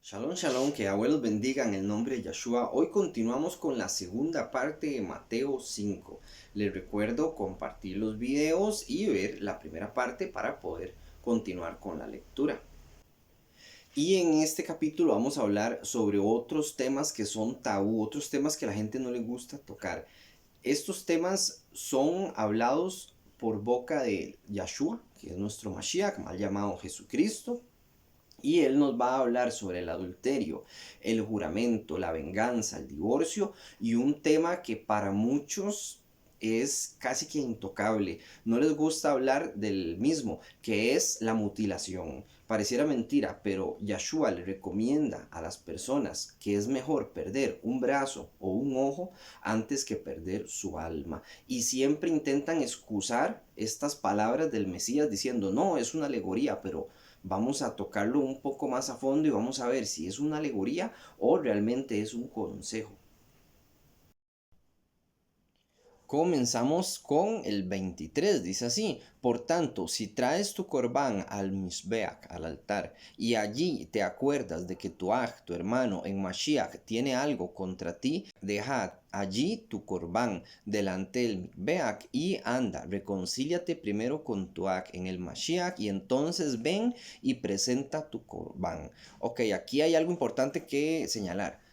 Shalom, shalom, que abuelos bendiga en el nombre de Yeshua. Hoy continuamos con la segunda parte de Mateo 5. Les recuerdo compartir los videos y ver la primera parte para poder continuar con la lectura. Y en este capítulo vamos a hablar sobre otros temas que son tabú, otros temas que a la gente no le gusta tocar. Estos temas son hablados por boca de Yeshua, que es nuestro Mashiach, mal llamado Jesucristo. Y él nos va a hablar sobre el adulterio, el juramento, la venganza, el divorcio y un tema que para muchos es casi que intocable. No les gusta hablar del mismo, que es la mutilación. Pareciera mentira, pero Yeshua le recomienda a las personas que es mejor perder un brazo o un ojo antes que perder su alma. Y siempre intentan excusar estas palabras del Mesías diciendo, no, es una alegoría, pero vamos a tocarlo un poco más a fondo y vamos a ver si es una alegoría o realmente es un consejo. Comenzamos con el 23, dice así: por tanto, si traes tu corbán al Mishbeach, al altar, y allí te acuerdas de que tu hermano, en Mashiach tiene algo contra ti, deja allí tu corbán delante del Mishbeach y anda, reconcíliate primero con en el Mashiach y entonces ven y presenta tu corbán. Ok, aquí hay algo importante que señalar.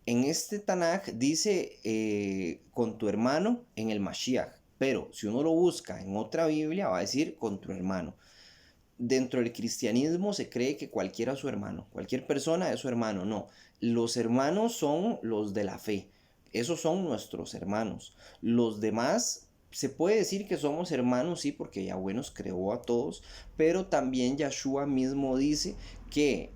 En este Tanaj dice con tu hermano en el Mashiach, pero si uno lo busca en otra Biblia va a decir con tu hermano. Dentro del cristianismo se cree que cualquiera es su hermano, cualquier persona es su hermano, no. Los hermanos son los de la fe, esos son nuestros hermanos. Los demás se puede decir que somos hermanos, sí, porque Yahweh nos creó a todos, pero también Yahshua mismo dice que,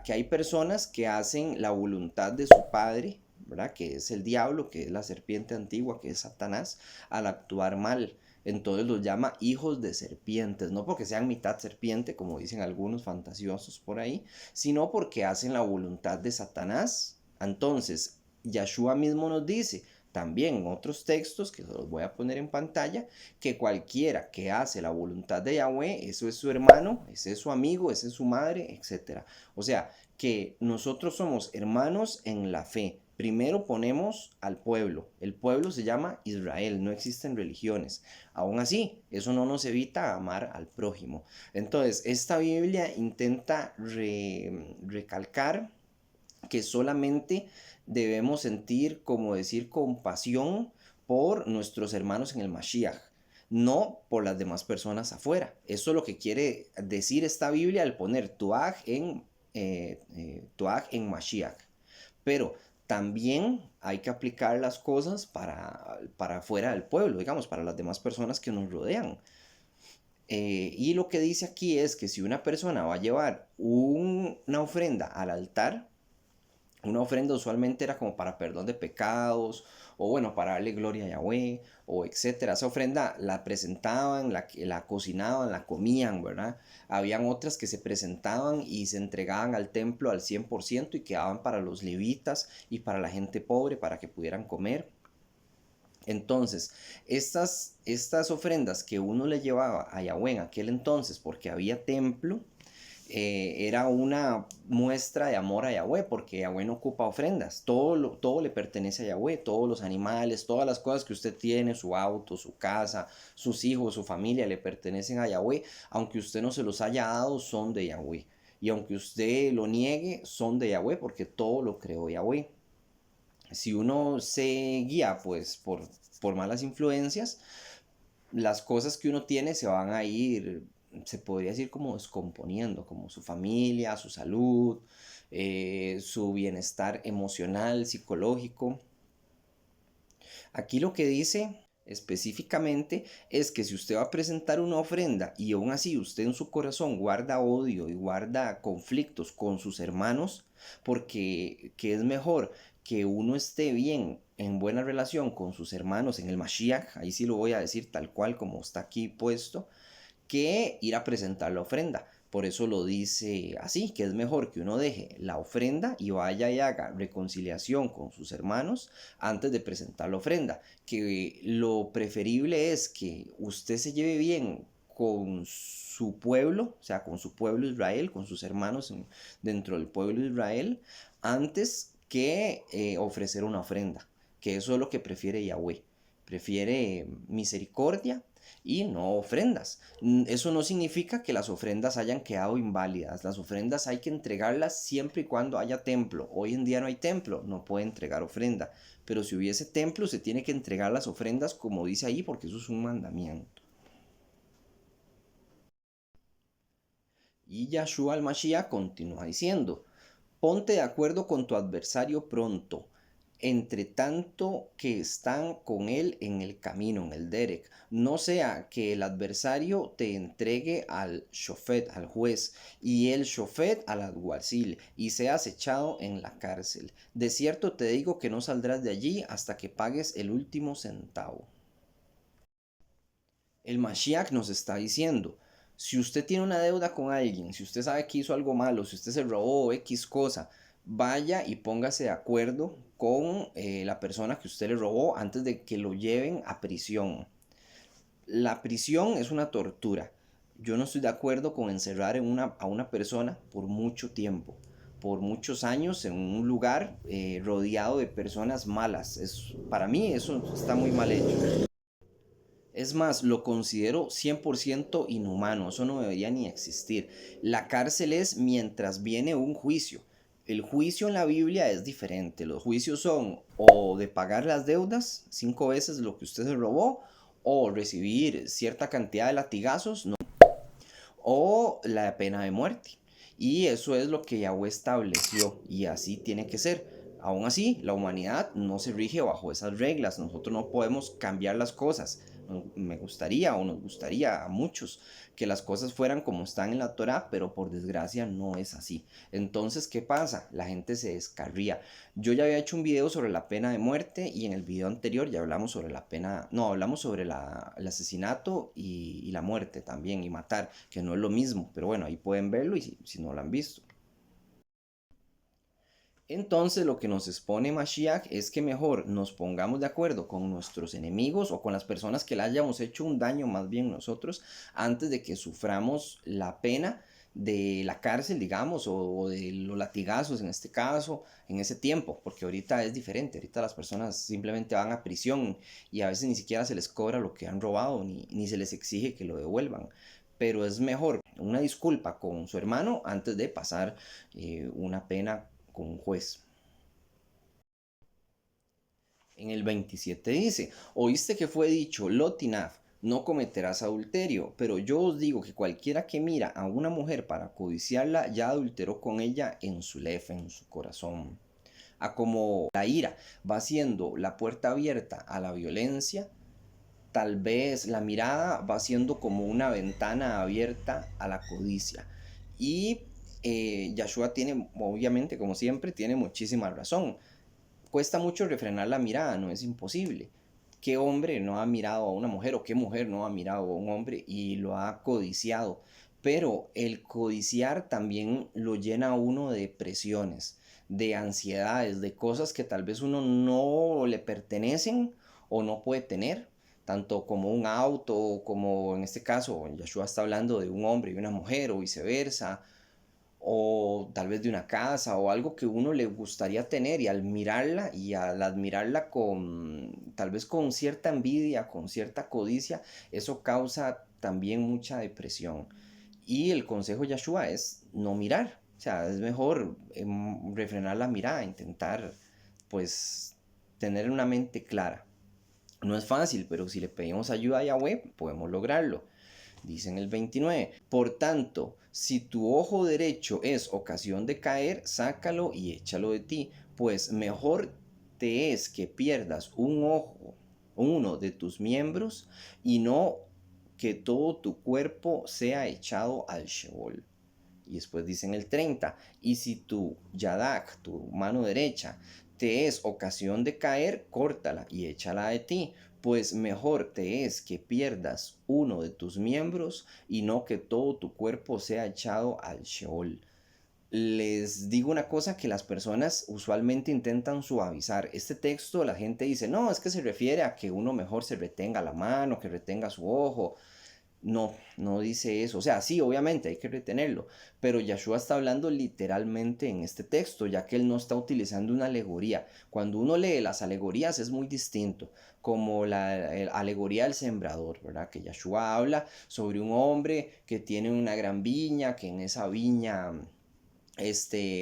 que hay personas que hacen la voluntad de su padre, ¿verdad? Que es el diablo, que es la serpiente antigua, que es Satanás, al actuar mal. Entonces los llama hijos de serpientes, no porque sean mitad serpiente, como dicen algunos fantasiosos por ahí, sino porque hacen la voluntad de Satanás. Entonces, Yeshua mismo nos dice, también en otros textos, que se los voy a poner en pantalla, que cualquiera que hace la voluntad de Yahweh, eso es su hermano, ese es su amigo, ese es su madre, etc. O sea, que nosotros somos hermanos en la fe. Primero ponemos al pueblo. El pueblo se llama Israel, no existen religiones. Aún así, eso no nos evita amar al prójimo. Entonces, esta Biblia intenta recalcar que solamente debemos sentir, como decir, compasión por nuestros hermanos en el Mashiach, no por las demás personas afuera. Eso es lo que quiere decir esta Biblia al poner Tuaj en Mashiach. Pero también hay que aplicar las cosas para fuera del pueblo, digamos, para las demás personas que nos rodean. Y lo que dice aquí es que si una persona va a llevar una ofrenda al altar, una ofrenda usualmente era como para perdón de pecados, o bueno, para darle gloria a Yahweh, o etcétera. Esa ofrenda la presentaban, la cocinaban, la comían, ¿verdad? Habían otras que se presentaban y se entregaban al templo al 100% y quedaban para los levitas y para la gente pobre para que pudieran comer. Entonces, estas ofrendas que uno le llevaba a Yahweh en aquel entonces, porque había templo, era una muestra de amor a Yahweh, porque Yahweh no ocupa ofrendas, todo le pertenece a Yahweh, todos los animales, todas las cosas que usted tiene, su auto, su casa, sus hijos, su familia, le pertenecen a Yahweh, aunque usted no se los haya dado, son de Yahweh. Y aunque usted lo niegue, son de Yahweh, porque todo lo creó Yahweh. Si uno se guía pues por malas influencias, las cosas que uno tiene se van a ir, se podría decir como descomponiendo, como su familia, su salud, su bienestar emocional, psicológico. Aquí lo que dice específicamente es que si usted va a presentar una ofrenda y aún así usted en su corazón guarda odio y guarda conflictos con sus hermanos, porque que es mejor que uno esté bien en buena relación con sus hermanos en el Mashiach, ahí sí lo voy a decir tal cual como está aquí puesto, que ir a presentar la ofrenda. Por eso lo dice así, que es mejor que uno deje la ofrenda y vaya y haga reconciliación con sus hermanos antes de presentar la ofrenda. Que lo preferible es que usted se lleve bien con su pueblo, o sea, con su pueblo Israel, con sus hermanos dentro del pueblo de Israel, antes que ofrecer una ofrenda, que eso es lo que prefiere Yahweh. Prefiere misericordia y no ofrendas. Eso no significa que las ofrendas hayan quedado inválidas. Las ofrendas hay que entregarlas siempre y cuando haya templo. Hoy en día no hay templo, no puede entregar ofrenda. Pero si hubiese templo, se tiene que entregar las ofrendas como dice ahí, porque eso es un mandamiento. Y Yahshua al-Mashiach continúa diciendo, ponte de acuerdo con tu adversario pronto, entre tanto que están con él en el camino, en el derek. No sea que el adversario te entregue al shofet, al juez, y el shofet al alguacil, y seas echado en la cárcel. De cierto te digo que no saldrás de allí hasta que pagues el último centavo. El Mashiach nos está diciendo, si usted tiene una deuda con alguien, si usted sabe que hizo algo malo, si usted se robó X cosa, vaya y póngase de acuerdo con la persona que usted le robó antes de que lo lleven a prisión. La prisión es una tortura. Yo no estoy de acuerdo con encerrar a una persona por mucho tiempo, por muchos años en un lugar rodeado de personas malas. Para mí eso está muy mal hecho. Es más, lo considero 100% inhumano, eso no debería ni existir. La cárcel es mientras viene un juicio. El juicio en la Biblia es diferente. Los juicios son o de pagar las deudas, 5 veces lo que usted se robó, o recibir cierta cantidad de latigazos, ¿no? O la pena de muerte. Y eso es lo que Yahweh estableció y así tiene que ser. Aún así, la humanidad no se rige bajo esas reglas. Nosotros no podemos cambiar las cosas. Me gustaría o nos gustaría a muchos que las cosas fueran como están en la Torá, pero por desgracia no es así. Entonces, ¿qué pasa? La gente se descarría. Yo ya había hecho un video sobre la pena de muerte y en el video anterior ya hablamos sobre la pena, no, hablamos sobre el asesinato y la muerte también y matar, que no es lo mismo, pero bueno, ahí pueden verlo y si no lo han visto. Entonces lo que nos expone Mashiach es que mejor nos pongamos de acuerdo con nuestros enemigos o con las personas que le hayamos hecho un daño más bien nosotros antes de que suframos la pena de la cárcel, digamos, o de los latigazos en este caso, en ese tiempo, porque ahorita es diferente, ahorita las personas simplemente van a prisión y a veces ni siquiera se les cobra lo que han robado ni se les exige que lo devuelvan. Pero es mejor una disculpa con su hermano antes de pasar una pena con un juez. En el 27 dice, oíste que fue dicho, Lotinaf, no cometerás adulterio, pero yo os digo que cualquiera que mira a una mujer para codiciarla ya adulteró con ella en su lefe, en su corazón. A como la ira va siendo la puerta abierta a la violencia, tal vez la mirada va siendo como una ventana abierta a la codicia. Y Yahshua tiene, obviamente, como siempre, tiene muchísima razón. Cuesta mucho refrenar la mirada, no es imposible. ¿Qué hombre no ha mirado a una mujer o qué mujer no ha mirado a un hombre y lo ha codiciado? Pero el codiciar también lo llena a uno de presiones, de ansiedades, de cosas que tal vez uno no le pertenecen o no puede tener, tanto como un auto, como en este caso, Yahshua está hablando de un hombre y una mujer o viceversa, o tal vez de una casa o algo que uno le gustaría tener y al mirarla y al admirarla con tal vez con cierta envidia, con cierta codicia, eso causa también mucha depresión. Y el consejo de Yahshua es no mirar, o sea, es mejor refrenar la mirada, intentar pues tener una mente clara. No es fácil, pero si le pedimos ayuda a Yahweh, podemos lograrlo. Dice en el 29, por tanto, si tu ojo derecho es ocasión de caer, sácalo y échalo de ti, pues mejor te es que pierdas un ojo, uno de tus miembros, y no que todo tu cuerpo sea echado al Sheol. Y después dice en el 30, y si tu yadak, tu mano derecha, te es ocasión de caer, córtala y échala de ti, pues mejor te es que pierdas uno de tus miembros y no que todo tu cuerpo sea echado al Sheol. Les digo una cosa que las personas usualmente intentan suavizar. Este texto la gente dice, no, es que se refiere a que uno mejor se retenga la mano, que retenga su ojo. No, no dice eso. O sea, sí, obviamente hay que retenerlo, pero Yeshua está hablando literalmente en este texto, ya que él no está utilizando una alegoría. Cuando uno lee las alegorías es muy distinto, como la alegoría del sembrador, ¿verdad? Que Yeshua habla sobre un hombre que tiene una gran viña, que en esa viña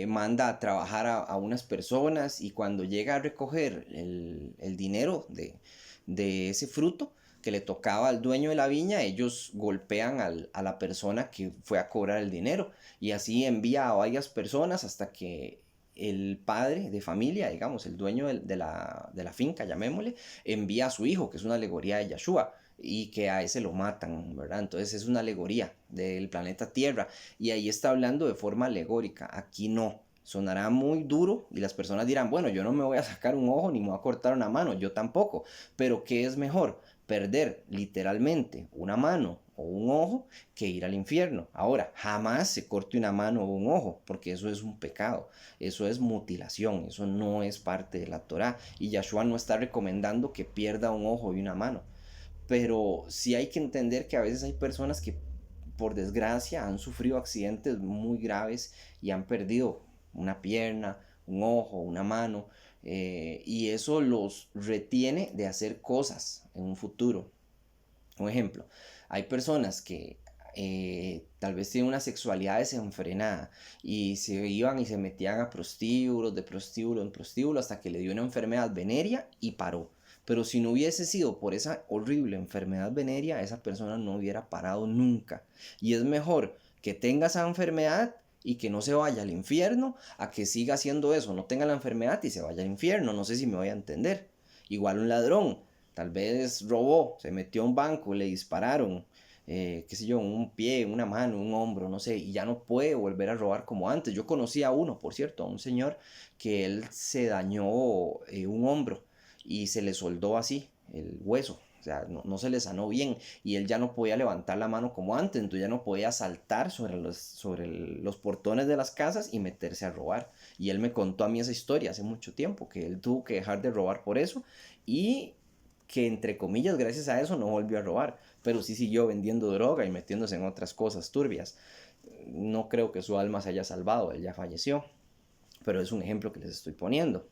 manda a trabajar a unas personas y cuando llega a recoger el dinero de ese fruto que le tocaba al dueño de la viña, ellos golpean a la persona que fue a cobrar el dinero y así envía a varias personas hasta que el padre de familia, digamos, el dueño de la finca, llamémosle, envía a su hijo, que es una alegoría de Yeshua, y que a ese lo matan, ¿verdad? Entonces es una alegoría del planeta Tierra y ahí está hablando de forma alegórica, aquí no. Sonará muy duro y las personas dirán, bueno, yo no me voy a sacar un ojo ni me voy a cortar una mano, yo tampoco, pero ¿qué es mejor? Perder literalmente una mano o un ojo que ir al infierno. Ahora, jamás se corte una mano o un ojo, porque eso es un pecado, eso es mutilación, eso no es parte de la Torá y Yahshua no está recomendando que pierda un ojo y una mano. Pero sí hay que entender que a veces hay personas que por desgracia han sufrido accidentes muy graves y han perdido una pierna, un ojo, una mano, y eso los retiene de hacer cosas en un futuro. Un ejemplo, hay personas que tal vez tienen una sexualidad desenfrenada y se iban y se metían a prostíbulos, de prostíbulo en prostíbulo, hasta que le dio una enfermedad venérea y paró. Pero si no hubiese sido por esa horrible enfermedad venérea, esa persona no hubiera parado nunca. Y es mejor que tenga esa enfermedad y que no se vaya al infierno, a que siga haciendo eso, no tenga la enfermedad y se vaya al infierno. No sé si me voy a entender. Igual un ladrón, tal vez robó, se metió a un banco, le dispararon, qué sé yo, un pie, una mano, un hombro, no sé, y ya no puede volver a robar como antes. Yo conocí a uno, por cierto, a un señor que él se dañó un hombro y se le soldó así el hueso. O sea, no se le sanó bien y él ya no podía levantar la mano como antes, entonces ya no podía saltar sobre los portones de las casas y meterse a robar. Y él me contó a mí esa historia hace mucho tiempo, que él tuvo que dejar de robar por eso y que entre comillas gracias a eso no volvió a robar, pero sí siguió vendiendo droga y metiéndose en otras cosas turbias. No creo que su alma se haya salvado, él ya falleció, pero es un ejemplo que les estoy poniendo.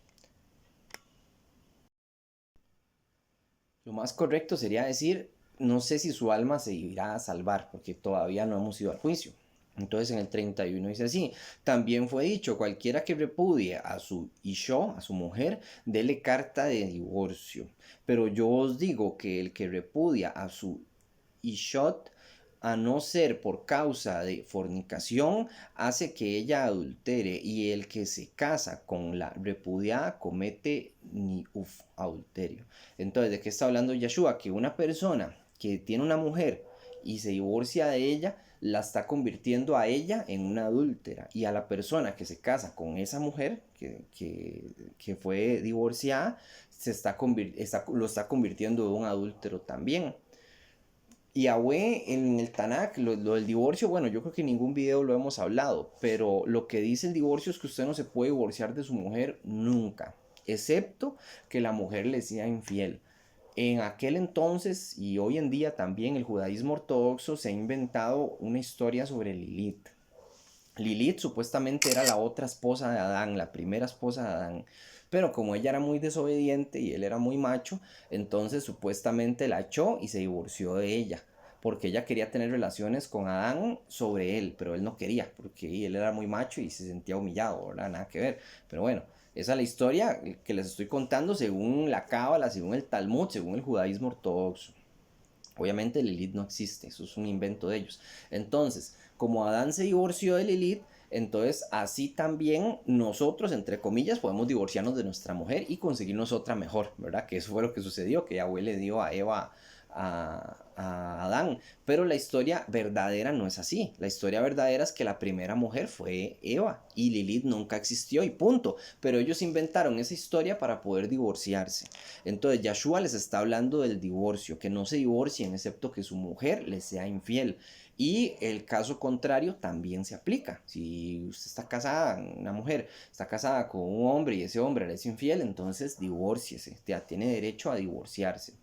Lo más correcto sería decir, no sé si su alma se irá a salvar, porque todavía no hemos ido al juicio. Entonces en el 31 dice así, también fue dicho, cualquiera que repudie a su isho, a su mujer, dele carta de divorcio. Pero yo os digo que el que repudia a su ishot, a no ser por causa de fornicación, hace que ella adultere, y el que se casa con la repudiada comete ni adulterio. Entonces, ¿de qué está hablando Yeshua? Que una persona que tiene una mujer y se divorcia de ella, la está convirtiendo a ella en una adúltera. Y a la persona que se casa con esa mujer que fue divorciada, lo está convirtiendo en un adúltero también. Y Yahweh en el Tanakh, lo del divorcio, bueno, yo creo que en ningún video lo hemos hablado, pero lo que dice el divorcio es que usted no se puede divorciar de su mujer nunca, excepto que la mujer le sea infiel. En aquel entonces y hoy en día también el judaísmo ortodoxo se ha inventado una historia sobre Lilith. Lilith supuestamente era la otra esposa de Adán, la primera esposa de Adán. Pero como ella era muy desobediente y él era muy macho, entonces supuestamente la echó y se divorció de ella. Porque ella quería tener relaciones con Adán sobre él, pero él no quería, porque él era muy macho y se sentía humillado, ¿verdad? Nada que ver. Pero bueno, esa es la historia que les estoy contando según la Cábala, según el Talmud, según el judaísmo ortodoxo. Obviamente Lilith no existe, eso es un invento de ellos. Entonces, como Adán se divorció de Lilith, entonces así también nosotros, entre comillas, podemos divorciarnos de nuestra mujer y conseguirnos otra mejor, ¿verdad? Que eso fue lo que sucedió, que Yahweh le dio a Eva a Adán. Pero la historia verdadera no es así. La historia verdadera es que la primera mujer fue Eva y Lilith nunca existió y punto. Pero ellos inventaron esa historia para poder divorciarse. Entonces Yahshua les está hablando del divorcio, que no se divorcien excepto que su mujer les sea infiel. Y el caso contrario también se aplica. Si usted está casada, una mujer está casada con un hombre y ese hombre le es infiel, entonces divórciese. Ya tiene derecho a divorciarse.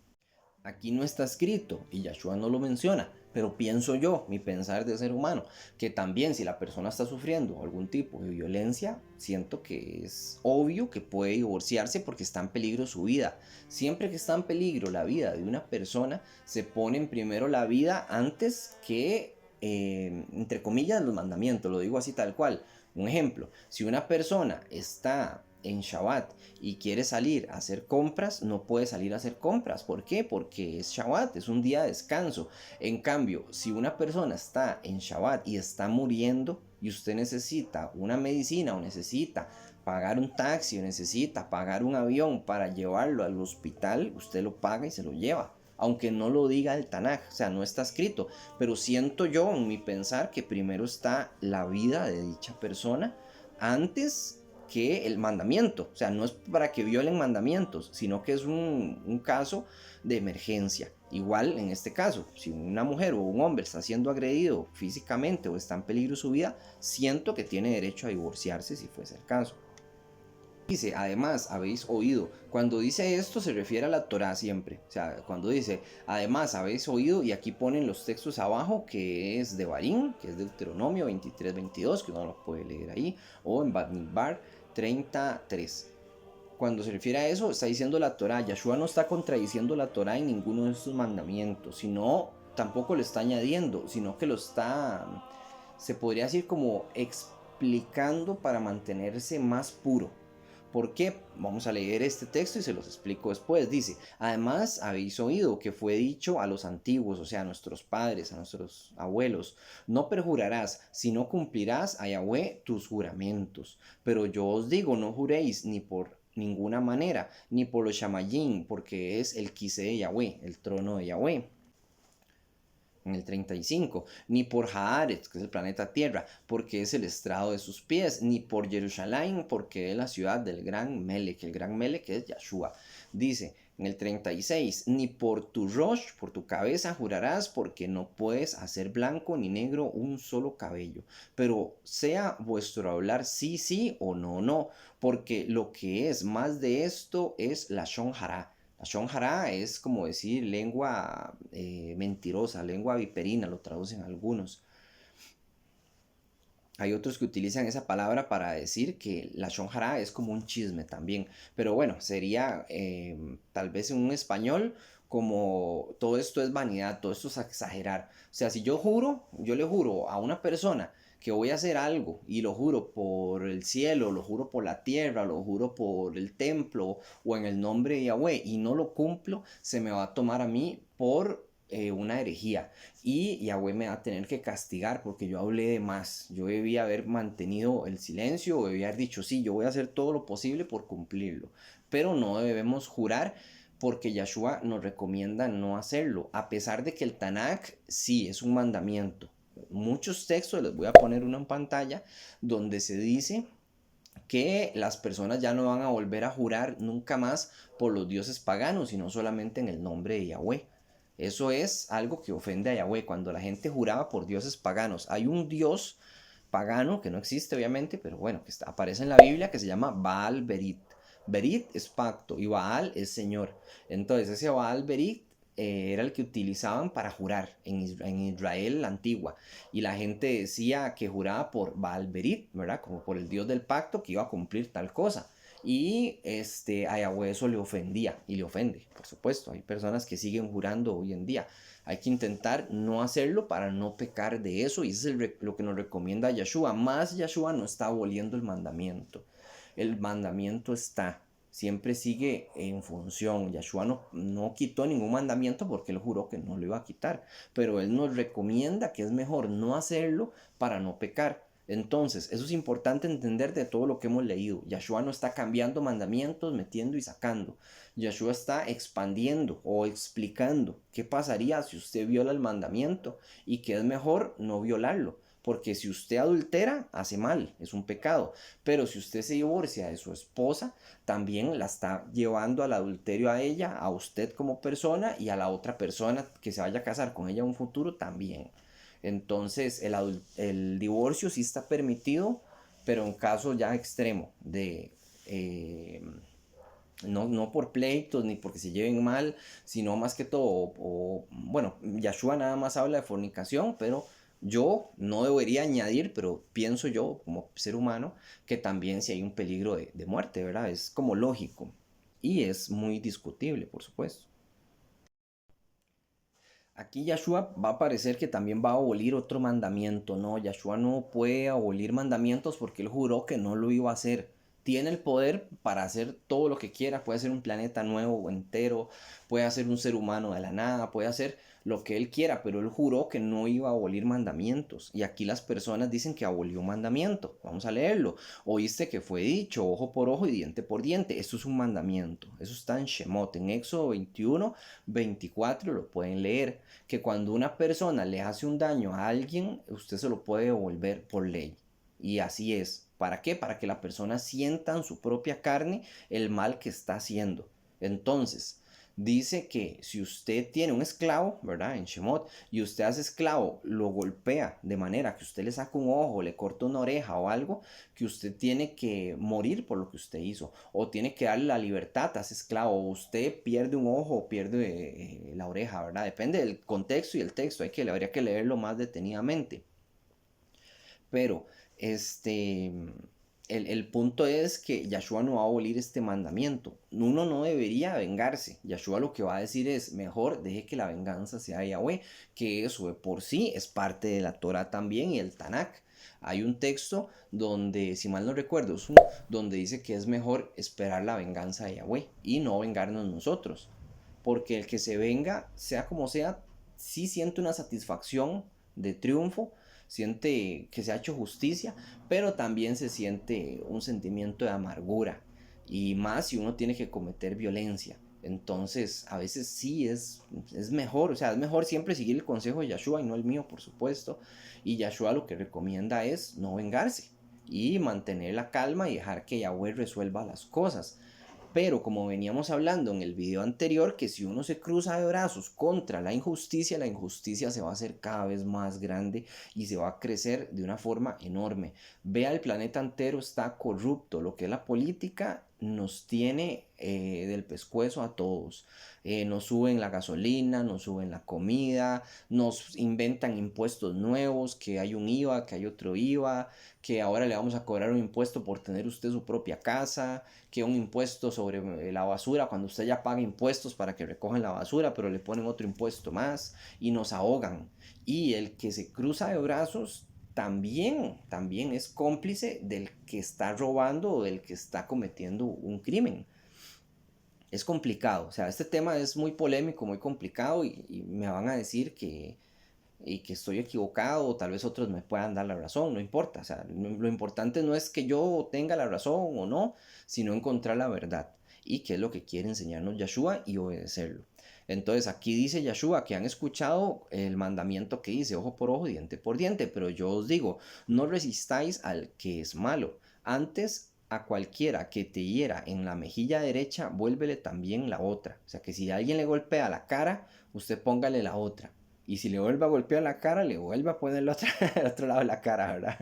Aquí no está escrito, y Yahshua no lo menciona, Pero pienso yo, mi pensar de ser humano, que también si la persona está sufriendo algún tipo de violencia, siento que es obvio que puede divorciarse porque está en peligro su vida. Siempre que está en peligro la vida de una persona, se pone en primero la vida antes que, entre comillas, los mandamientos. Lo digo así tal cual. Un ejemplo, si una persona está en Shabbat y quiere salir a hacer compras, no puede salir a hacer compras. ¿Por qué? Porque es Shabbat, es un día de descanso. En cambio, si una persona está en Shabbat y está muriendo y usted necesita una medicina o necesita pagar un taxi o necesita pagar un avión para llevarlo al hospital, usted lo paga y se lo lleva. Aunque no lo diga el Tanaj, o sea, no está escrito. Pero siento yo en mi pensar que primero está la vida de dicha persona antes que el mandamiento. O sea, no es para que violen mandamientos, sino que es un caso de emergencia. Igual en este caso, si una mujer o un hombre está siendo agredido físicamente o está en peligro su vida, siento que tiene derecho a divorciarse si fuese el caso. Dice, además, habéis oído. Cuando dice esto se refiere a la Torá siempre. O sea, cuando dice, además, habéis oído, y aquí ponen los textos abajo, que es de Barín, que es Deuteronomio 23-22, que uno lo puede leer ahí, o en Bamidbar 33. Cuando se refiere a eso, está diciendo la Torá. Yahshua no está contradiciendo la Torá en ninguno de estos mandamientos, sino tampoco lo está añadiendo, sino que lo está, se podría decir como explicando para mantenerse más puro. ¿Por qué? Vamos a leer este texto y se los explico después. Dice, además habéis oído que fue dicho a los antiguos, o sea, a nuestros padres, a nuestros abuelos, no perjurarás, sino cumplirás a Yahweh tus juramentos. Pero yo os digo, no juréis ni por ninguna manera, ni por los shamayim, porque es el quise de Yahweh, el trono de Yahweh. En el 35, ni por Haaretz, que es el planeta Tierra, porque es el estrado de sus pies, ni por Jerusalén, porque es la ciudad del gran Melech, el gran Melech es Yahshua. Dice en el 36, ni por tu Rosh, por tu cabeza jurarás, porque no puedes hacer blanco ni negro un solo cabello, pero sea vuestro hablar sí, sí o no, no, porque lo que es más de esto es la Shon Hará. La Shonjara es como decir lengua mentirosa, lengua viperina, lo traducen algunos. Hay otros que utilizan esa palabra para decir que la Shonjara es como un chisme también. Pero bueno, sería tal vez en un español como todo esto es vanidad, todo esto es exagerar. O sea, si yo juro, yo le juro a una persona que voy a hacer algo y lo juro por el cielo, lo juro por la tierra, lo juro por el templo o en el nombre de Yahweh y no lo cumplo, se me va a tomar a mí por una herejía y Yahweh me va a tener que castigar porque yo hablé de más. Yo debía haber mantenido el silencio o debía haber dicho, sí, yo voy a hacer todo lo posible por cumplirlo. Pero no debemos jurar porque Yahshua nos recomienda no hacerlo, a pesar de que el Tanakh sí es un mandamiento. Muchos textos, les voy a poner uno en pantalla, donde se dice que las personas ya no van a volver a jurar nunca más por los dioses paganos, sino solamente en el nombre de Yahweh. Eso es algo que ofende a Yahweh, cuando la gente juraba por dioses paganos. Hay un dios pagano que no existe obviamente, pero bueno, que aparece en la Biblia, que se llama Baal Berit. Berit es pacto y Baal es señor. Entonces ese Baal Berit era el que utilizaban para jurar en Israel la antigua. Y la gente decía que juraba por Baal Berit, ¿verdad? Como por el dios del pacto que iba a cumplir tal cosa. Y a Yahweh eso le ofendía y le ofende, por supuesto. Hay personas que siguen jurando hoy en día. Hay que intentar no hacerlo para no pecar de eso y eso es lo que nos recomienda Yahshua. Más Yahshua no está aboliendo el mandamiento. El mandamiento está, siempre sigue en función. Yahshua no quitó ningún mandamiento porque él juró que no lo iba a quitar. Pero él nos recomienda que es mejor no hacerlo para no pecar. Entonces, eso es importante entender de todo lo que hemos leído. Yahshua no está cambiando mandamientos, metiendo y sacando. Yahshua está expandiendo o explicando qué pasaría si usted viola el mandamiento y que es mejor no violarlo. Porque si usted adultera, hace mal, es un pecado. Pero si usted se divorcia de su esposa, también la está llevando al adulterio a ella, a usted como persona y a la otra persona que se vaya a casar con ella en un futuro también. Entonces el divorcio sí está permitido, pero en caso ya extremo de no por pleitos ni porque se lleven mal, sino más que todo, bueno, Yahshua nada más habla de fornicación, pero yo no debería añadir, pero pienso yo como ser humano, que también si hay un peligro de muerte, ¿verdad? Es como lógico y es muy discutible, por supuesto. Aquí Yahshua va a parecer que también va a abolir otro mandamiento. No, Yahshua no puede abolir mandamientos porque él juró que no lo iba a hacer. Tiene el poder para hacer todo lo que quiera. Puede hacer un planeta nuevo o entero. Puede hacer un ser humano de la nada. Puede hacer lo que él quiera. Pero él juró que no iba a abolir mandamientos. Y aquí las personas dicen que abolió un mandamiento. Vamos a leerlo. Oíste que fue dicho ojo por ojo y diente por diente. Eso es un mandamiento. Eso está en Shemot. En Éxodo 21, 24 lo pueden leer, que cuando una persona le hace un daño a alguien, usted se lo puede devolver por ley. Y así es. ¿Para qué? Para que la persona sienta en su propia carne el mal que está haciendo. Entonces, dice que si usted tiene un esclavo, ¿verdad? En Shemot, y usted a ese esclavo lo golpea de manera que usted le saca un ojo, le corta una oreja o algo, que usted tiene que morir por lo que usted hizo, o tiene que darle la libertad a ese esclavo, o usted pierde un ojo o pierde la oreja, ¿verdad? Depende del contexto y el texto, habría que leerlo más detenidamente. Pero, este, el punto es que Yahshua no va a abolir este mandamiento. Uno no debería vengarse. Yahshua lo que va a decir es, mejor deje que la venganza sea Yahweh, que eso de por sí es parte de la Torah también y el Tanakh. Hay un texto donde, si mal no recuerdo, es uno donde dice que es mejor esperar la venganza de Yahweh y no vengarnos nosotros. Porque el que se venga, sea como sea, sí siente una satisfacción de triunfo, siente que se ha hecho justicia, pero también se siente un sentimiento de amargura. Y más si uno tiene que cometer violencia. Entonces, a veces sí es mejor, o sea, es mejor siempre seguir el consejo de Yahshua y no el mío, por supuesto. Y Yahshua lo que recomienda es no vengarse y mantener la calma y dejar que Yahweh resuelva las cosas. Pero como veníamos hablando en el video anterior, que si uno se cruza de brazos contra la injusticia se va a hacer cada vez más grande y se va a crecer de una forma enorme. Vea, el planeta entero está corrupto. Lo que es la política nos tiene del pescuezo a todos. Nos suben la gasolina, nos suben la comida, nos inventan impuestos nuevos, que hay un IVA, que hay otro IVA, que ahora le vamos a cobrar un impuesto por tener usted su propia casa, que un impuesto sobre la basura, cuando usted ya paga impuestos para que recojan la basura, pero le ponen otro impuesto más y nos ahogan. Y el que se cruza de brazos también es cómplice del que está robando o del que está cometiendo un crimen. Es complicado, o sea, este tema es muy polémico, muy complicado y me van a decir que estoy equivocado o tal vez otros me puedan dar la razón, no importa, o sea, lo importante no es que yo tenga la razón o no, sino encontrar la verdad y qué es lo que quiere enseñarnos Yahshua y obedecerlo. Entonces aquí dice Yahshua que han escuchado el mandamiento que dice ojo por ojo, diente por diente, pero yo os digo, no resistáis al que es malo, antes a cualquiera que te hiera en la mejilla derecha, vuélvele también la otra. O sea que si alguien le golpea la cara, usted póngale la otra. Y si le vuelve a golpear la cara, le vuelve a poner el otro lado de la cara, ¿verdad?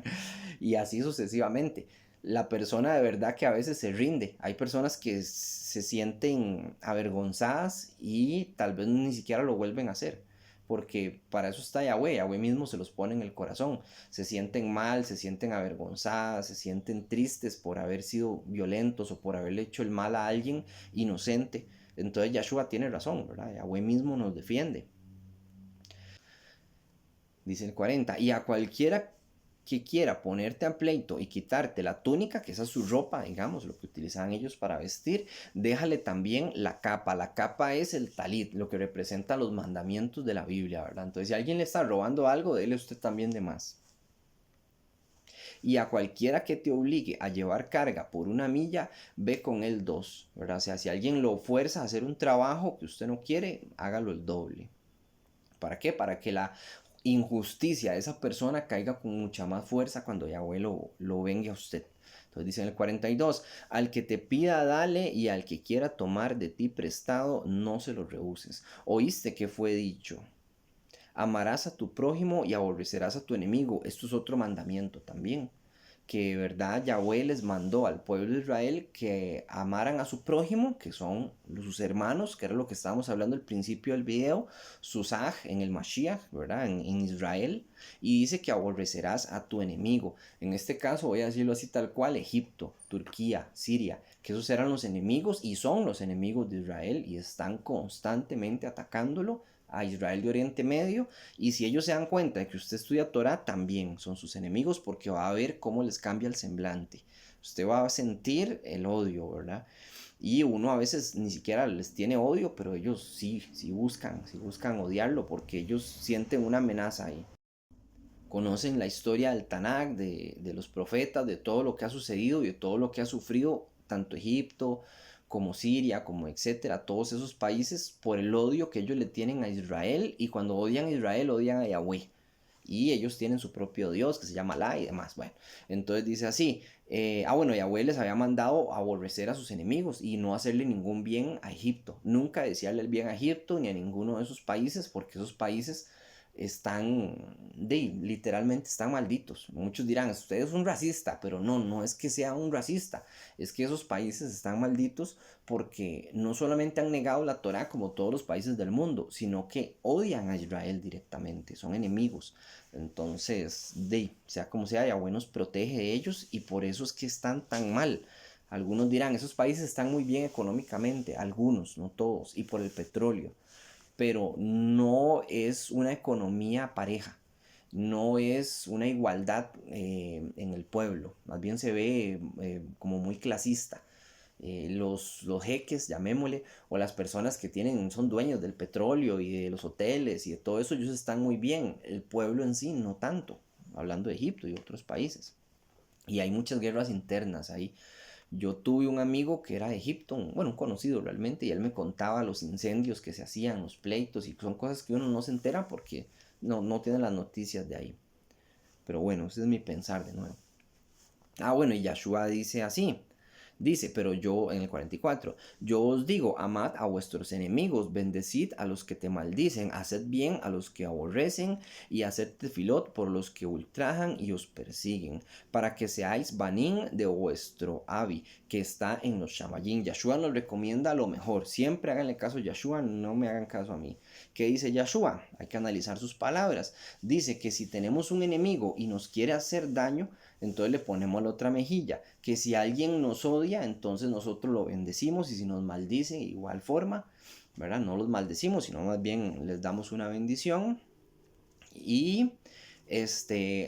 Y así sucesivamente. La persona de verdad que a veces se rinde. Hay personas que se sienten avergonzadas y tal vez ni siquiera lo vuelven a hacer. Porque para eso está Yahweh. Yahweh mismo se los pone en el corazón. Se sienten mal, se sienten avergonzadas, se sienten tristes por haber sido violentos o por haberle hecho el mal a alguien inocente. Entonces Yahshua tiene razón, ¿verdad? Yahweh mismo nos defiende. Dice el 40, y a cualquiera que quiera ponerte a pleito y quitarte la túnica, que esa es su ropa, digamos, lo que utilizaban ellos para vestir, déjale también la capa. La capa es el talit, lo que representa los mandamientos de la Biblia, ¿verdad? Entonces, si alguien le está robando algo, déle usted también de más. Y a cualquiera que te obligue a llevar carga por una milla, ve con él dos, ¿verdad? O sea, si alguien lo fuerza a hacer un trabajo que usted no quiere, hágalo el doble. ¿Para qué? Para que la injusticia de esa persona caiga con mucha más fuerza cuando Yahweh lo vengue a usted. Entonces dice en el 42, al que te pida dale y al que quiera tomar de ti prestado no se lo rehuses. Oíste que fue dicho, amarás a tu prójimo y aborrecerás a tu enemigo. Esto es otro mandamiento también, que, ¿verdad? Yahweh les mandó al pueblo de Israel que amaran a su prójimo, que son sus hermanos, que era lo que estábamos hablando al principio del video, sus en el Mashiach, ¿verdad? En Israel, y dice que aborrecerás a tu enemigo. En este caso, voy a decirlo así tal cual, Egipto, Turquía, Siria, que esos eran los enemigos y son los enemigos de Israel y están constantemente atacándolo a Israel de Oriente Medio, y si ellos se dan cuenta de que usted estudia Torah, también son sus enemigos porque va a ver cómo les cambia el semblante. Usted va a sentir el odio, ¿verdad? Y uno a veces ni siquiera les tiene odio, pero ellos sí buscan odiarlo porque ellos sienten una amenaza ahí. Conocen la historia del Tanakh, de los profetas, de todo lo que ha sucedido y de todo lo que ha sufrido tanto Egipto como Siria, como etcétera, todos esos países por el odio que ellos le tienen a Israel, y cuando odian a Israel odian a Yahweh. Y ellos tienen su propio Dios que se llama Alá y demás. Bueno, entonces dice así, bueno, Yahweh les había mandado aborrecer a sus enemigos y no hacerle ningún bien a Egipto. Nunca desearle el bien a Egipto ni a ninguno de esos países, porque esos países literalmente están malditos. Muchos dirán, usted es un racista, pero no, no es que sea un racista, es que esos países están malditos porque no solamente han negado la Torá como todos los países del mundo, sino que odian a Israel directamente, son enemigos. Entonces, sea como sea, Yahweh nos protege de ellos y por eso es que están tan mal. Algunos dirán, esos países están muy bien económicamente, algunos, no todos, y por el petróleo, pero no es una economía pareja, no es una igualdad en el pueblo, más bien se ve como muy clasista. Los jeques, llamémosle, o las personas que son dueños del petróleo y de los hoteles y de todo eso, ellos están muy bien, el pueblo en sí no tanto, hablando de Egipto y otros países. Y hay muchas guerras internas ahí. Yo tuve un amigo que era de Egipto, bueno, un conocido realmente, y él me contaba los incendios que se hacían, los pleitos, y son cosas que uno no se entera porque no tiene las noticias de ahí. Pero bueno, ese es mi pensar de nuevo. Bueno, y Yahshua dice así. Dice, pero yo en el 44, yo os digo, amad a vuestros enemigos, bendecid a los que te maldicen, haced bien a los que aborrecen y haced tefilot por los que ultrajan y os persiguen, para que seáis banín de vuestro Abi, que está en los Shamayim. Yahshua nos recomienda lo mejor, siempre háganle caso a Yahshua, no me hagan caso a mí. ¿Qué dice Yahshua? Hay que analizar sus palabras. Dice que si tenemos un enemigo y nos quiere hacer daño, entonces le ponemos la otra mejilla, que si alguien nos odia, entonces nosotros lo bendecimos, y si nos maldice, igual forma, ¿verdad? No los maldecimos, sino más bien les damos una bendición, y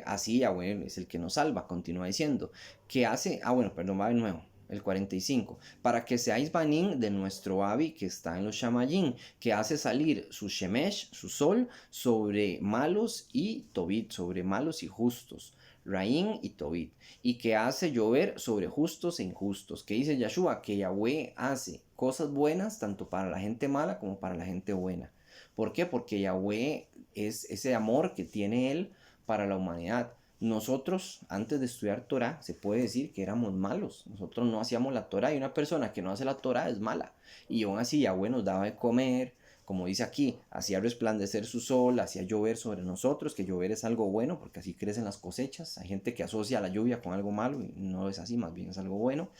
así Yahweh es el que nos salva. Continúa diciendo, que hace, bueno, perdón, va de nuevo. El 45, para que seáis banín de nuestro Abi que está en los Shamayim, que hace salir su Shemesh, su sol, sobre malos y Tobit, sobre malos y justos. Raín y Tobit, y que hace llover sobre justos e injustos. Que dice Yahshua, que Yahweh hace cosas buenas tanto para la gente mala como para la gente buena. ¿Por qué? Porque Yahweh es ese amor que tiene Él para la humanidad. Nosotros, antes de estudiar Torah, se puede decir que éramos malos. Nosotros no hacíamos la Torah, y una persona que no hace la Torah es mala. Y aún así Yahweh nos daba de comer, como dice aquí, hacía resplandecer su sol, hacía llover sobre nosotros, que llover es algo bueno porque así crecen las cosechas. Hay gente que asocia la lluvia con algo malo y no es así, más bien es algo bueno.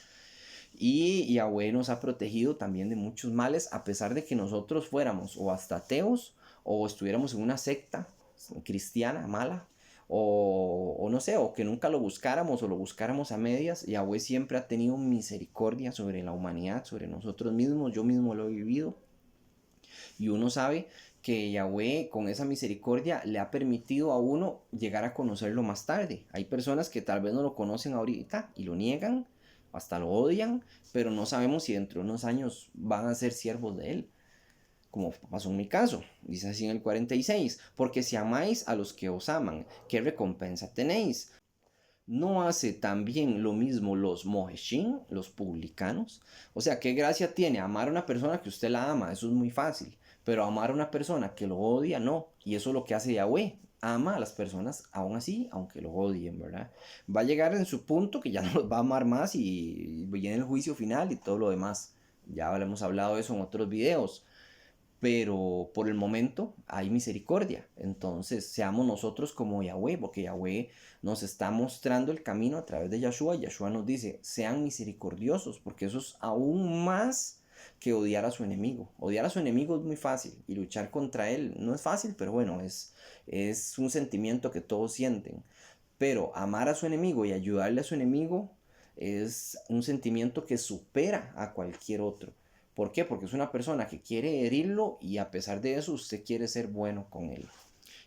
Y Yahweh nos ha protegido también de muchos males, a pesar de que nosotros fuéramos o hasta ateos o estuviéramos en una secta cristiana mala, o no sé, o que nunca lo buscáramos o lo buscáramos a medias. Yahweh siempre ha tenido misericordia sobre la humanidad, sobre nosotros mismos. Yo mismo lo he vivido. Y uno sabe que Yahweh con esa misericordia le ha permitido a uno llegar a conocerlo más tarde. Hay personas que tal vez no lo conocen ahorita y lo niegan, hasta lo odian, pero no sabemos si dentro de unos años van a ser siervos de él, como pasó en mi caso. Dice así en el 46, porque si amáis a los que os aman, ¿qué recompensa tenéis? ¿No hace también lo mismo los moheshin, los publicanos? O sea, ¿qué gracia tiene amar a una persona que usted la ama? Eso es muy fácil. Pero amar a una persona que lo odia, no. Y eso es lo que hace Yahweh. Ama a las personas aún así, aunque lo odien, ¿verdad? Va a llegar en su punto que ya no los va a amar más, y viene el juicio final y todo lo demás. Ya hemos hablado de eso en otros videos. pero por el momento hay misericordia. Entonces, seamos nosotros como Yahweh, porque Yahweh nos está mostrando el camino a través de Yahshua. Yahshua nos dice, sean misericordiosos, porque eso es aún más que odiar a su enemigo. Odiar a su enemigo es muy fácil y luchar contra él no es fácil, pero bueno, es un sentimiento que todos sienten. Pero amar a su enemigo y ayudarle a su enemigo es un sentimiento que supera a cualquier otro. ¿Por qué? Porque es una persona que quiere herirlo y a pesar de eso usted quiere ser bueno con él.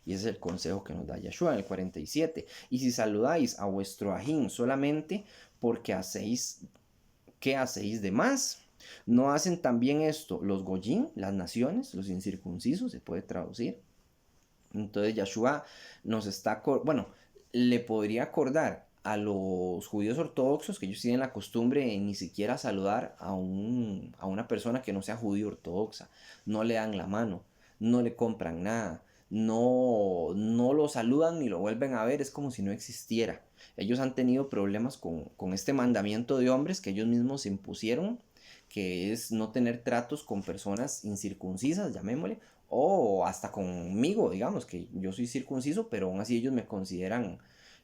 Y ese es el consejo que nos da Yahshua en el 47. Y si saludáis a vuestro ajín solamente porque hacéis, ¿qué hacéis de más? ¿No hacen también esto los goyim, las naciones, los incircuncisos, se puede traducir? Entonces Yahshua nos está, bueno, le podría acordar a los judíos ortodoxos que ellos tienen la costumbre de ni siquiera saludar a una persona que no sea judío ortodoxa. No le dan la mano, no le compran nada, no lo saludan ni lo vuelven a ver, es como si no existiera. Ellos han tenido problemas con este mandamiento de hombres que ellos mismos se impusieron, que es no tener tratos con personas incircuncisas, llamémosle, o hasta conmigo, digamos, que yo soy circunciso, pero aún así ellos me consideran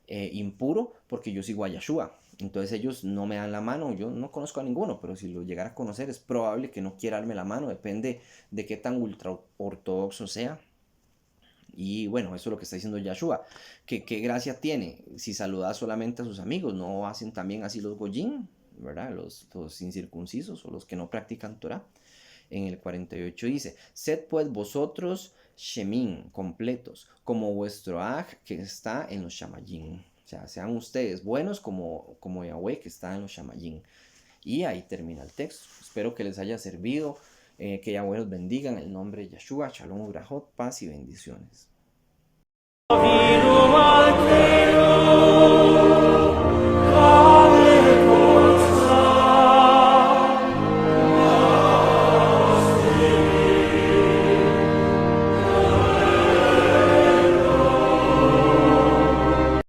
impuro porque yo sigo a Yahshua. Entonces ellos no me dan la mano, yo no conozco a ninguno, pero si lo llegara a conocer es probable que no quiera darme la mano, depende de qué tan ultra ortodoxo sea. Y bueno, eso es lo que está diciendo Yahshua. ¿Qué gracia tiene si saluda solamente a sus amigos? ¿No hacen también así los goyim, verdad? Los incircuncisos o los que no practican Torah. En el 48 dice, sed pues vosotros shemin, completos, como vuestro aj que está en los shamayim. O sea, sean ustedes buenos como Yahweh que está en los shamayim. Y ahí termina el texto. Espero que les haya servido, que Yahweh los bendiga en el nombre de Yahshua. Shalom, Urahot, paz y bendiciones.